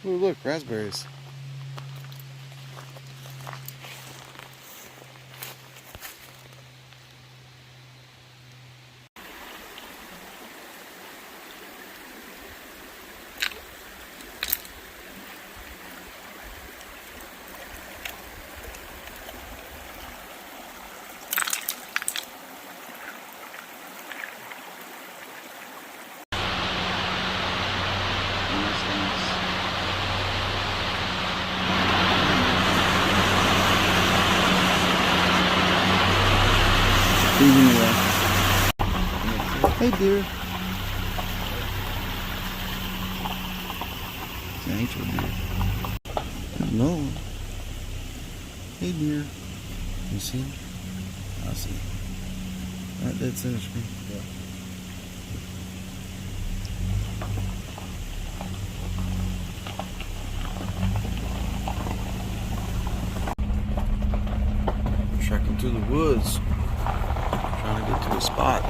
Ooh, look, raspberries. Hey dear. It's an angel deer. No. Hey dear. You see him? I see him. Right dead center screen. Yeah. Trekking through the woods. Trying to get to a spot.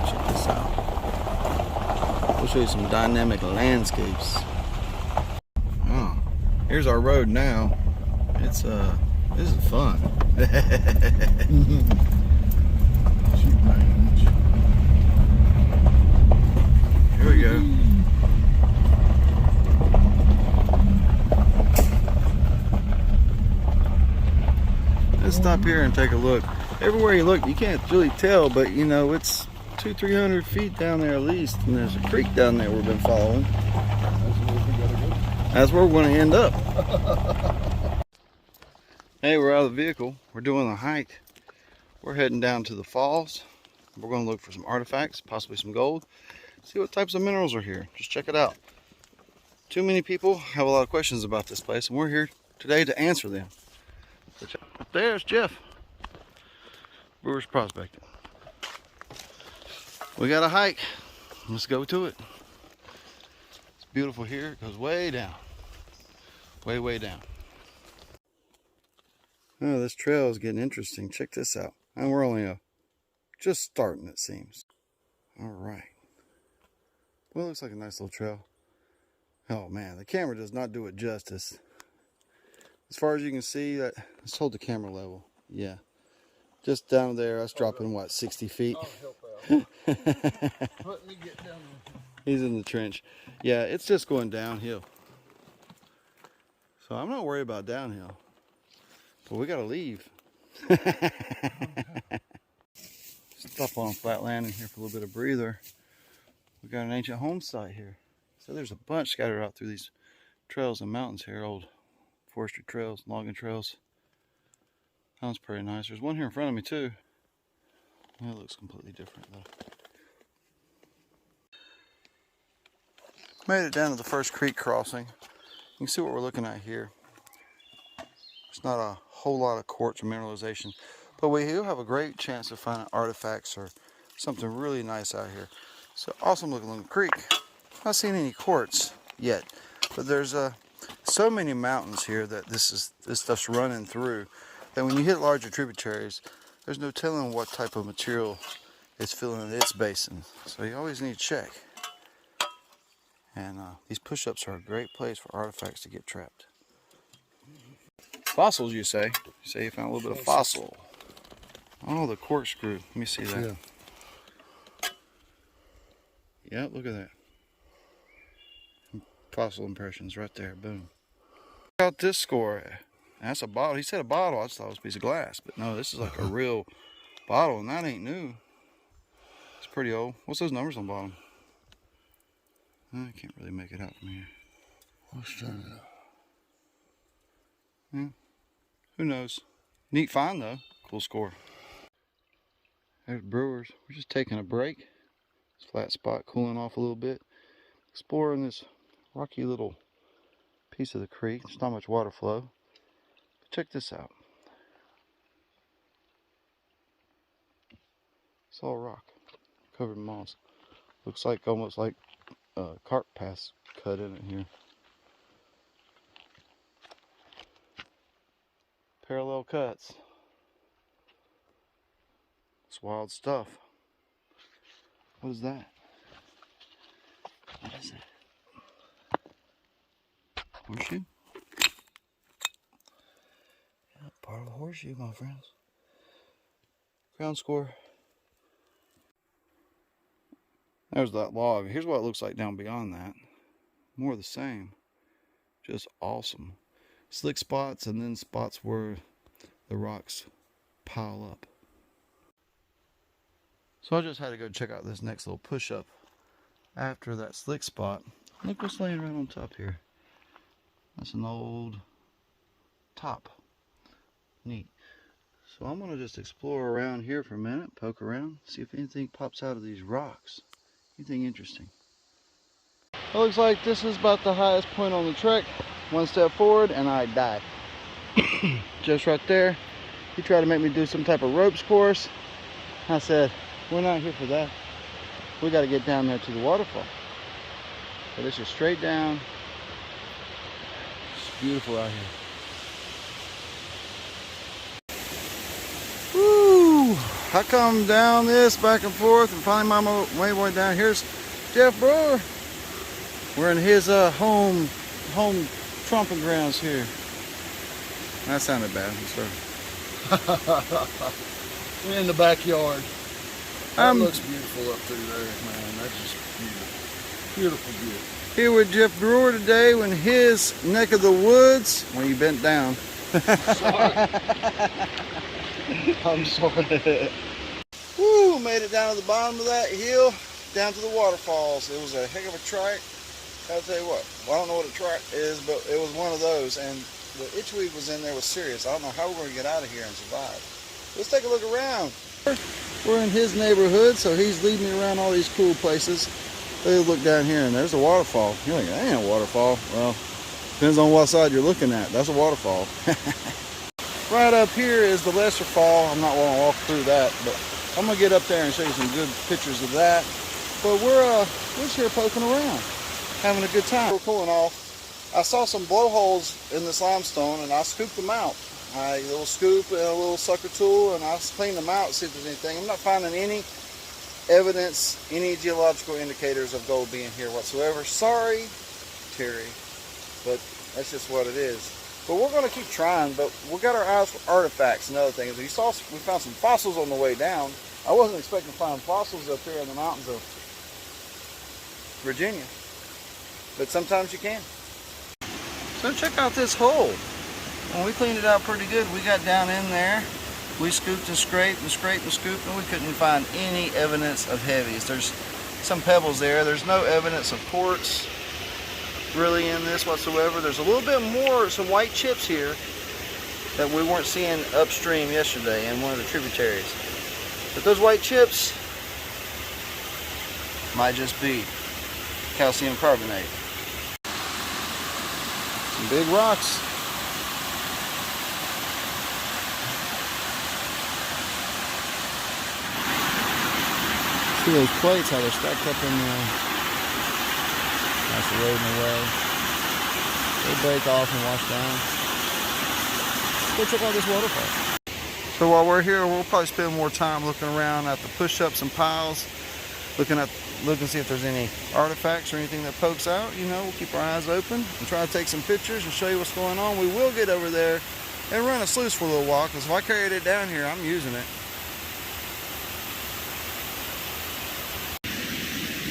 Check this out. We'll show you some dynamic landscapes. Oh, here's our road now. It's this is fun. Here we go. Let's stop here and take a look. Everywhere you look, you can't really tell, but you know, it's 200-300 feet down there at least, and there's a creek down there we've been following. That's where we're going to end up. Hey, we're out of the vehicle. We're doing a hike. We're heading down to the falls. We're going to look for some artifacts, possibly some gold. See what types of minerals are here. Just check it out. Too many people have a lot of questions about this place, and we're here today to answer them. Up there's Jeff. Brewers Prospecting. We got a hike. Let's go to it. It's beautiful here. It goes way down. Way down. Oh, this trail is getting interesting. Check this out. And we're only just starting, it seems. All right. Well, it looks like a nice little trail. Oh man, the camera does not do it justice. As far as you can see, let's hold the camera level. Yeah. Just down there, that's dropping what, 60 feet? Let me get down there. He's in the trench. Yeah, it's just going downhill. So I'm not worried about downhill. But we gotta leave. Stop on flat landing here for a little bit of breather. We got an ancient home site here. So there's a bunch scattered out through these trails and mountains here, old forestry trails, logging trails. Sounds pretty nice. There's one here in front of me too. It looks completely different though. Made it down to the first creek crossing. You can see what we're looking at here. There's not a whole lot of quartz or mineralization, but we do have a great chance of finding artifacts or something really nice out here. So awesome looking creek. Not seen any quartz yet, but there's so many mountains here that this stuff's running through that when you hit larger tributaries, there's no telling what type of material is filling its basin. So you always need to check. And these push-ups are a great place for artifacts to get trapped. Fossils, you say? You say you found a little bit of fossil. Oh, the corkscrew. Let me see that. Yeah, look at that. Fossil impressions right there. Boom. Check out this score. That's a bottle. He said a bottle. I just thought it was a piece of glass. But no, this is like a real bottle, and that ain't new. It's pretty old. What's those numbers on the bottom? I can't really make it out from here. What's that? Yeah. Who knows? Neat find though. Cool score. There's Brewers. We're just taking a break. This flat spot, cooling off a little bit. Exploring this rocky little piece of the creek. There's not much water flow. But check this out. It's all rock, covered in moss. Looks like almost like cart paths cut in it here. Parallel cuts. It's wild stuff. What is that? What is that? Horseshoe. Part of a horseshoe, my friends. Ground score. There's that log. Here's what it looks like down beyond that. More of the same. Just awesome. Slick spots and then spots where the rocks pile up. So I just had to go check out this next little push-up after that slick spot. Look what's laying right on top here. That's an old top. Neat. So I'm going to just explore around here for a minute, poke around, see if anything pops out of these rocks. Anything interesting. It looks like this is about the highest point on the trek. One step forward and I die. Just right there. He tried to make me do some type of ropes course. I said, we're not here for that. We got to get down there to the waterfall. But it's just straight down. It's beautiful out here. Woo! I come down this back and forth and finally my way down. Here's Jeff Brewer. We're in his home tromping grounds here. That sounded bad. I'm sorry. We're in the backyard. That looks beautiful up through there, man. That's just beautiful. Beautiful view. Here with Jeff Brewer today in his neck of the woods. When you bent down. Sorry. I'm sorry. Woo! Made it down to the bottom of that hill, down to the waterfalls. It was a heck of a trike. I'll tell you what. Well, I don't know what a trike is, but it was one of those. And the itchweed was in there, was serious. I don't know how we're going to get out of here and survive. Let's take a look around. We're in his neighborhood, so he's leading me around all these cool places. Let's look down here, and there's a waterfall. You're like, that ain't a waterfall. Well, depends on what side you're looking at. That's a waterfall. Right up here is the lesser fall. I'm not going to walk through that, but I'm going to get up there and show you some good pictures of that. But we're just here poking around, having a good time. We're cooling off. I saw some blowholes in this limestone, and I scooped them out. A little scoop and a little sucker tool, and I cleaned them out, see if there's anything. I'm not finding any evidence, any geological indicators of gold being here whatsoever. Sorry, Terry, but that's just what it is. But we're going to keep trying, but we got our eyes for artifacts and other things. We found some fossils on the way down. I wasn't expecting to find fossils up here in the mountains of Virginia, but sometimes you can. So check out this hole. When we cleaned it out pretty good, we got down in there. We scooped and scraped and scraped and scooped, and we couldn't find any evidence of heavies. There's some pebbles there. There's no evidence of quartz really in this whatsoever. There's a little bit more, some white chips here that we weren't seeing upstream yesterday in one of the tributaries. But those white chips might just be calcium carbonate. Some big rocks. See those plates, how they're stacked up in there. That's eroding away. They break off and wash down. Go check out this waterfall. So while we're here, we'll probably spend more time looking around at the push-ups and piles, looking to see if there's any artifacts or anything that pokes out. You know, we'll keep our eyes open and try to take some pictures and show you what's going on. We will get over there and run a sluice for a little while, because if I carried it down here, I'm using it.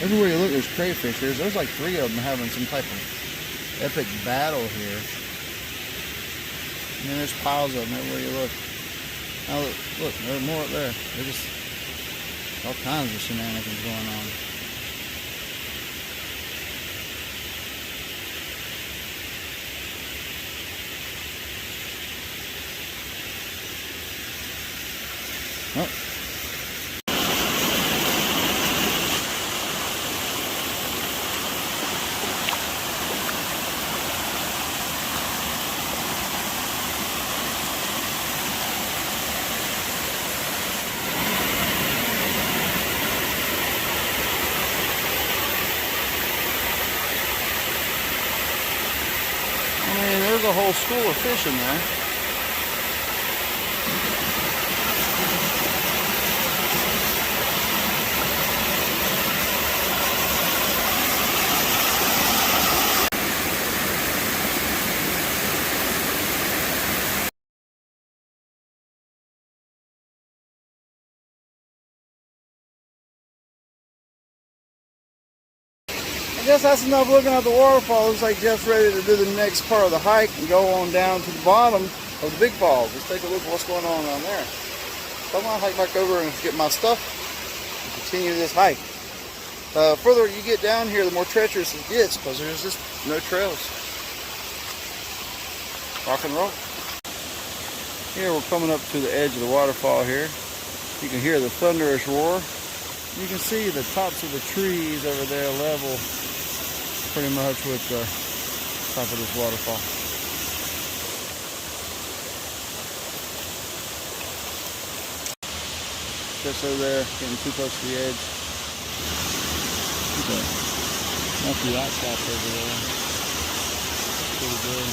Everywhere you look, there's crayfish. There's like 3 of them having some type of epic battle here. And then there's piles of them everywhere you look. Now look, there's more up there. There's just all kinds of shenanigans going on. Oh. There's a whole school of fish in there. I guess that's enough looking at the waterfall. Looks like Jeff's ready to do the next part of the hike and go on down to the bottom of the big falls. Let's take a look at what's going on down there. So I'm gonna hike back over and get my stuff and continue this hike. Further you get down here, the more treacherous it gets because there's just no trails. Rock and roll. Here we're coming up to the edge of the waterfall here. You can hear the thunderous roar. You can see the tops of the trees over there level pretty much with the top of this waterfall. Just over there, getting too close to the edge. Okay. Multi light stops over there. Pretty good.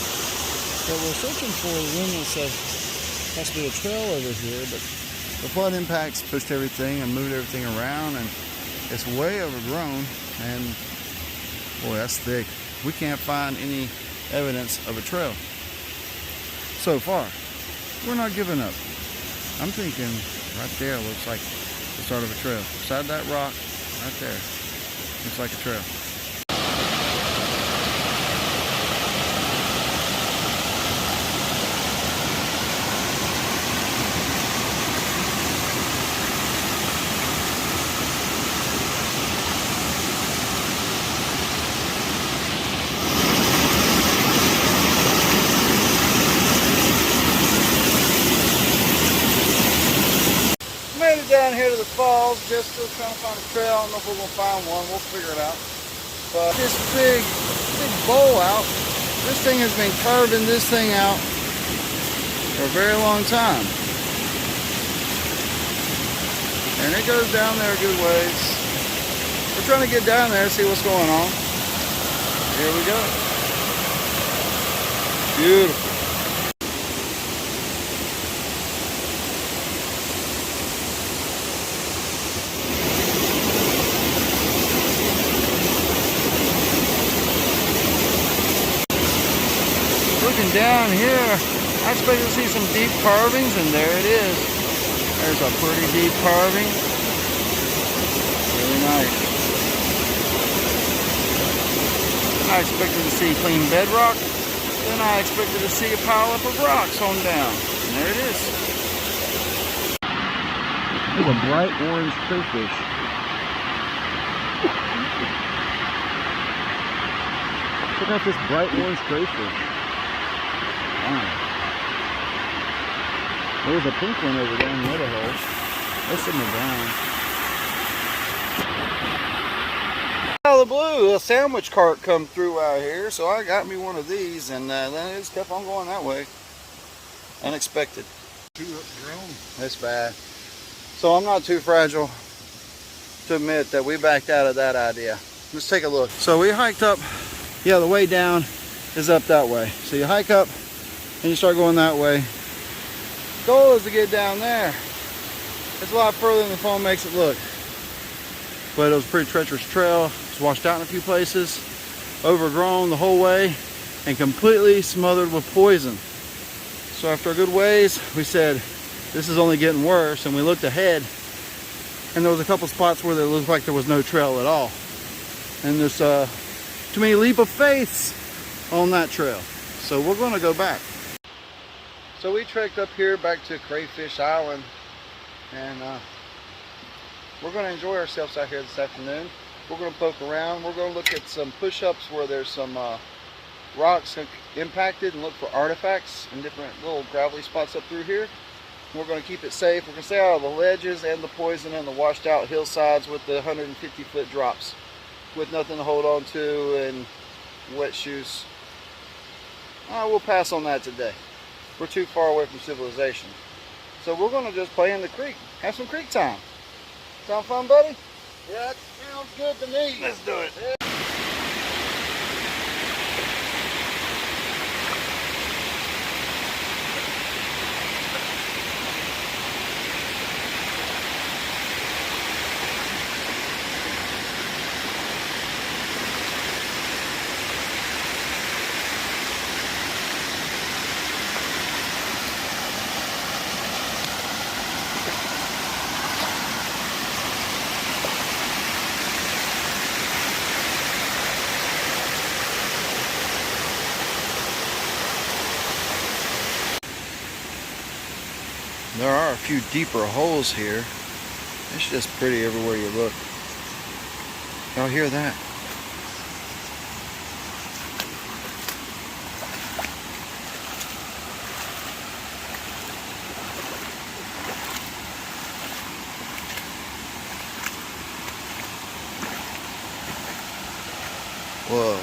So we're searching for the remnants of possibly a trail over here, but the flood impacts pushed everything and moved everything around, and it's way overgrown, and boy, that's thick. We can't find any evidence of a trail so far. We're not giving up. I'm thinking right there looks like the start of a trail. Beside that rock, right there, looks like a trail. Made it down here to the falls, just still trying to find a trail. I don't know if we're going to find one, we'll figure it out. But this big bowl out, this thing has been carving this thing out for a very long time. And it goes down there a good ways. We're trying to get down there and see what's going on. Here we go. Beautiful. Looking down here, I expect to see some deep carvings, and there it is. There's a pretty deep carving. Really nice. I expected to see clean bedrock. Then I expected to see a pile up of rocks on down. And there it is. There's a bright orange crayfish. Check out this bright orange crayfish. There's a pink one over there in the other hole. That's in the brown. Out of the blue, a sandwich cart come through out here, so I got me one of these, and then it just kept on going that way. Unexpected. Too upgrown. That's bad. So I'm not too fragile to admit that we backed out of that idea. Let's take a look. So we hiked up. Yeah, the way down is up that way. So you hike up and you start going that way. Goal is to get down there. It's a lot further than the phone makes it look. But it was a pretty treacherous trail. It's washed out in a few places, overgrown the whole way, and completely smothered with poison. So after a good ways, we said, this is only getting worse, and we looked ahead, and there was a couple spots where it looked like there was no trail at all. And there's too many leap of faiths on that trail. So we're gonna go back. So we trekked up here back to Crayfish Island, and we're going to enjoy ourselves out here this afternoon. We're going to poke around. We're going to look at some push-ups where there's some rocks impacted and look for artifacts and different little gravelly spots up through here. We're going to keep it safe. We're going to stay out of the ledges and the poison and the washed out hillsides with the 150-foot drops with nothing to hold on to and wet shoes. We'll pass on that today. We're too far away from civilization. So we're going to just play in the creek. Have some creek time. Sound fun, buddy? Yeah, that sounds good to me. Let's do it. Yeah. There are a few deeper holes here. It's just pretty everywhere you look. Y'all hear that? Whoa.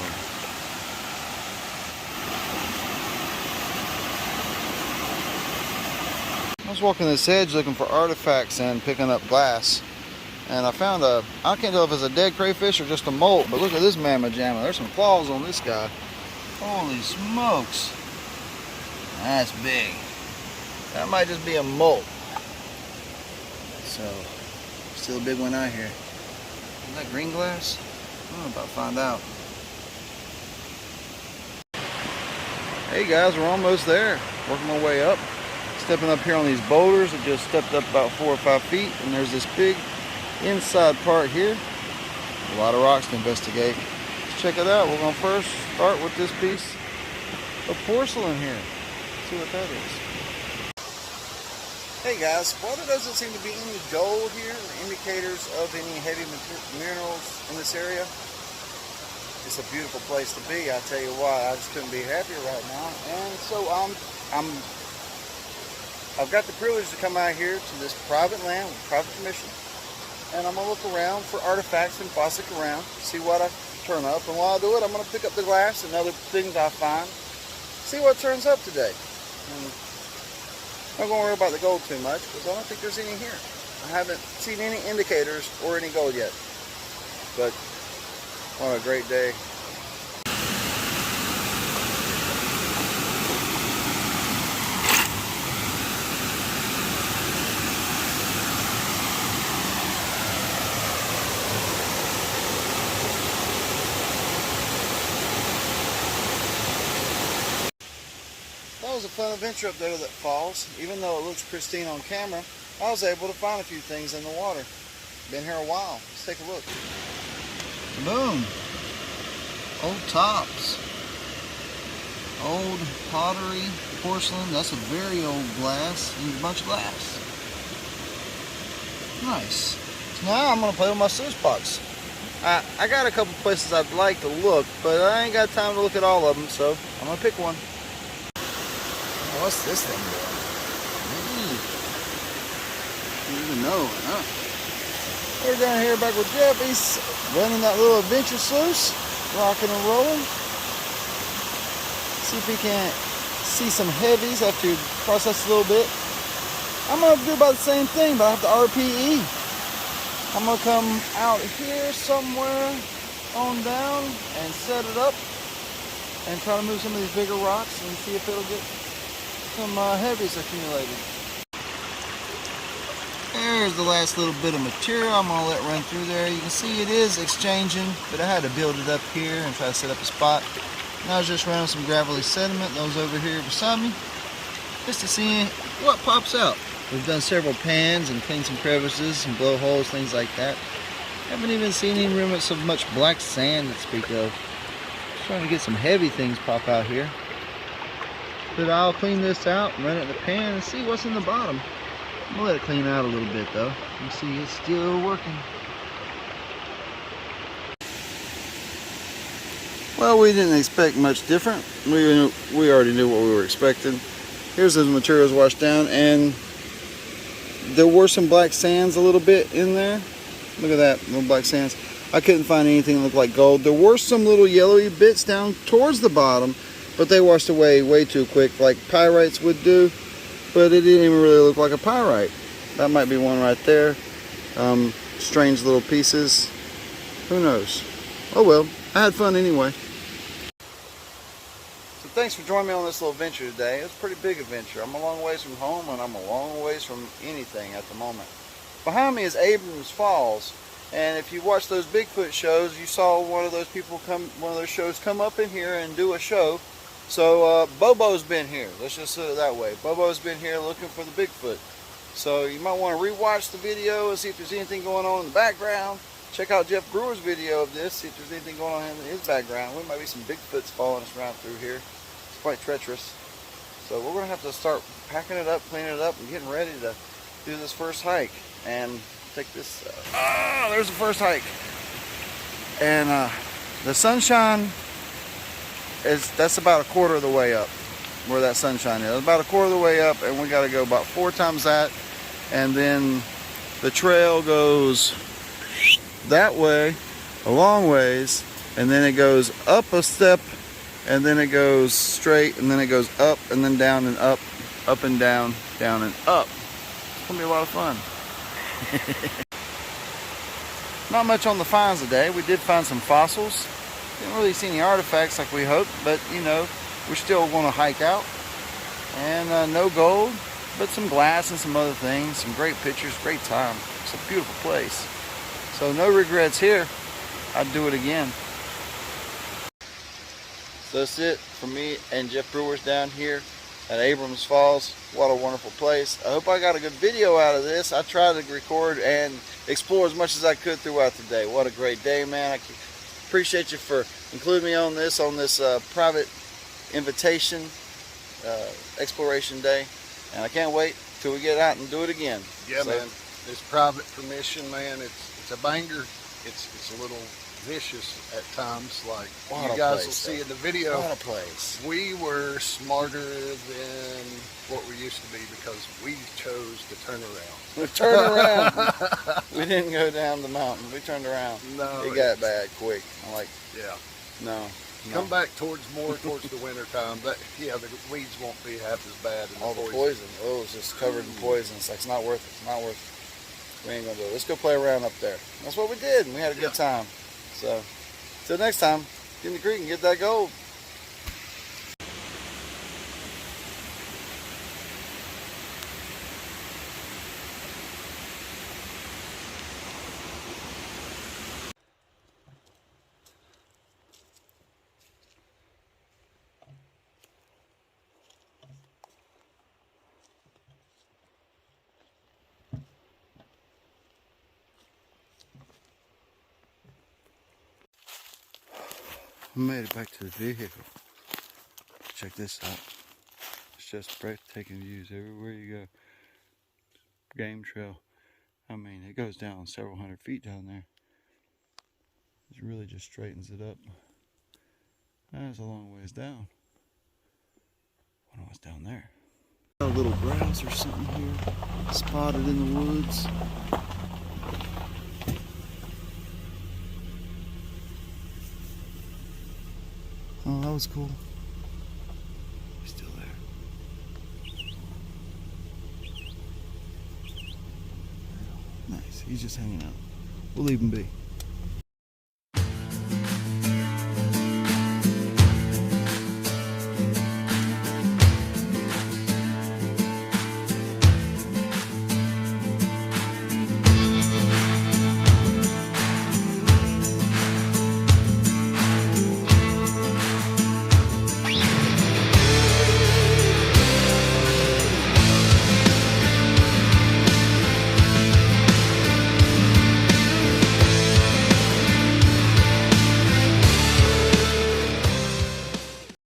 I was walking this edge looking for artifacts and picking up glass. And I found I can't tell if it's a dead crayfish or just a molt, but look at this mamma jamma. There's some claws on this guy. Holy smokes. That's big. That might just be a molt. So, still a big one out here. Is that green glass? I'm about to find out. Hey guys, we're almost there. Working my way up. Stepping up here on these boulders. I just stepped up about 4 or 5 feet, and there's this big inside part here. A lot of rocks to investigate. Let's check it out. We're going to first start with this piece of porcelain here. Let's see what that is. Hey guys, while there doesn't seem to be any gold here, or indicators of any heavy minerals in this area, it's a beautiful place to be. I tell you why, I just couldn't be happier right now. And so I've got the privilege to come out here to this private land with private permission, and I'm gonna look around for artifacts and fossick around, see what I turn up. And while I do it, I'm gonna pick up the glass and other things I find, see what turns up today. And I'm not gonna worry about the gold too much because I don't think there's any here. I haven't seen any indicators or any gold yet. But what a great day. That was a fun adventure up there to that falls. Even though it looks pristine on camera, I was able to find a few things in the water. Been here a while. Let's take a look. Boom. Old tops. Old pottery, porcelain. That's a very old glass and a bunch of glass. Nice. So now I'm going to play with my P.O.Box. I got a couple places I'd like to look, but I ain't got time to look at all of them, so I'm going to pick one. What's this thing doing? I don't even know, huh? We're down here back with Jeff. He's running that little adventure sluice, rocking and rolling. See if we can't see some heavies after you process a little bit. I'm going to do about the same thing, but I have to RPE. I'm going to come out here somewhere on down and set it up and try to move some of these bigger rocks and see if it'll get some heavies accumulated. There's the last little bit of material I'm going to let run through there. You can see it is exchanging, but I had to build it up here and try to set up a spot. And I was just running some gravelly sediment, those over here beside me, just to see what pops out. We've done several pans and cleaned some crevices and blowholes, things like that. Haven't even seen any remnants of much black sand to speak of. Just trying to get some heavy things pop out here. But I'll clean this out, run it in the pan, and see what's in the bottom. I'm gonna let it clean out a little bit though. You see it's still working. Well, we didn't expect much different. We already knew what we were expecting. Here's the materials washed down, and there were some black sands a little bit in there. Look at that, little black sands. I couldn't find anything that looked like gold. There were some little yellowy bits down towards the bottom, but they washed away way too quick, like pyrites would do. But it didn't even really look like a pyrite. That might be one right there. Strange little pieces. Who knows? Oh well, I had fun anyway. So thanks for joining me on this little adventure today. It's a pretty big adventure. I'm a long ways from home, and I'm a long ways from anything at the moment. Behind me is Abrams Falls, and if you watch those Bigfoot shows, you saw one of those shows come up in here and do a show. So Bobo's been here. Let's just say it that way. Bobo's been here looking for the Bigfoot. So you might want to rewatch the video and see if there's anything going on in the background. Check out Jeff Brewer's video of this, see if there's anything going on in his background. There might be some Bigfoots following us around through here. It's quite treacherous. So we're gonna have to start packing it up, cleaning it up, and getting ready to do this first hike and take this. There's the first hike, and the sunshine that's about a quarter of the way up where that sunshine is. About a quarter of the way up, and we got to go about 4 times that, and then the trail goes that way a long ways, and then it goes up a step, and then it goes straight, and then it goes up and then down and up and down, down and up. It's gonna be a lot of fun. Not much on the finds today. We did find some fossils. Didn't really see any artifacts like we hoped, but you know, we're still going to hike out. And no gold, but some glass and some other things. Some great pictures, great time. It's a beautiful place. So no regrets here. I'd do it again. So that's it for me and Jeff Brewers down here at Abrams Falls. What a wonderful place. I hope I got a good video out of this. I tried to record and explore as much as I could throughout the day. What a great day, man. I appreciate you for including me on this private invitation exploration day. And I can't wait till we get out and do it again. Yeah, so, man. This private permission, man, it's a banger. It's a little vicious at times, like you guys will see in the video. What a place. We were smarter than what we used to be because we chose to turn around. We turned around. We didn't go down the mountain. We turned around. No, it got bad quick. I'm like, yeah, no. Come back towards the winter time. But yeah, the weeds won't be half as bad. All the poison. Oh, it's just covered in poison. It's like, it's not worth it. It's not worth it. We ain't gonna do it. Let's go play around up there. That's what we did, and we had a good time. So, till next time, get in the creek and get that gold. I made it back to the vehicle. Check this out. It's just breathtaking views everywhere you go. Game trail. I mean, it goes down several hundred feet down there. It really just straightens it up. That's a long ways down. I don't know what's down there. A little grouse or something here, spotted in the woods. Oh, that was cool. He's still there. Nice. He's just hanging out. We'll leave him be.